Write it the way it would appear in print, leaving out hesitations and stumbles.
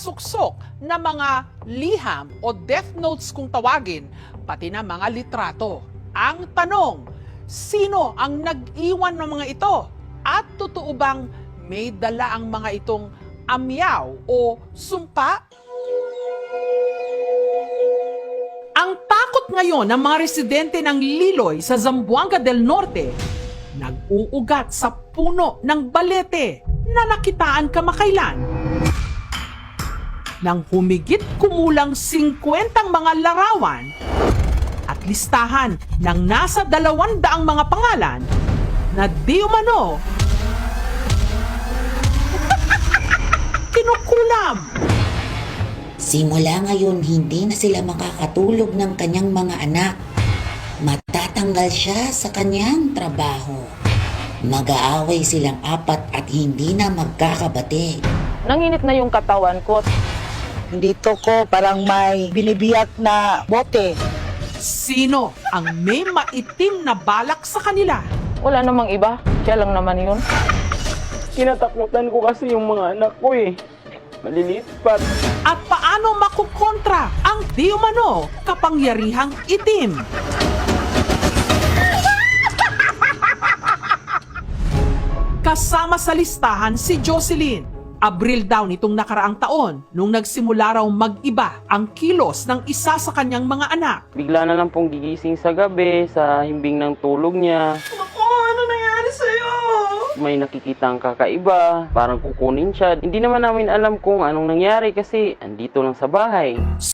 nakasuksok na mga liham o death notes kung tawagin, pati na mga litrato. Ang tanong, sino ang nag-iwan ng mga ito? At totoo bang may dala ang mga itong amyaw o sumpa? Ang takot ngayon ng mga residente ng Liloy sa Zamboanga del Norte, nag-uugat sa puno ng balete na nakitaan kamakailan. Nang humigit kumulang 50 mga larawan at listahan ng nasa 200 mga pangalan na di umano kinukulam. Simula ngayon, hindi na sila makakatulog ng kanyang mga anak. Matatanggal siya sa kanyang trabaho. Mag-aaway silang apat at hindi na magkakabati. Nanginit na yung katawan ko. Dito ko parang may binibiyak na bote. Sino ang may maitim na balak sa kanila? Wala namang iba. Siya lang naman yun. Kinatakutan ko kasi yung mga anak ko eh. Maliliit pa. At paano makukontra ang di umano kapangyarihang itim? Kasama sa listahan si Jocelyn. Abril daw nitong nakaraang taon nung nagsimula raw mag-iba ang kilos ng isa sa kanyang mga anak. Bigla na lang pong gigising sa gabi, sa himbing ng tulog niya. Ako, ano nangyari sa'yo? May nakikita ang kakaiba, parang kukunin siya. Hindi naman namin alam kung anong nangyari kasi andito lang sa bahay.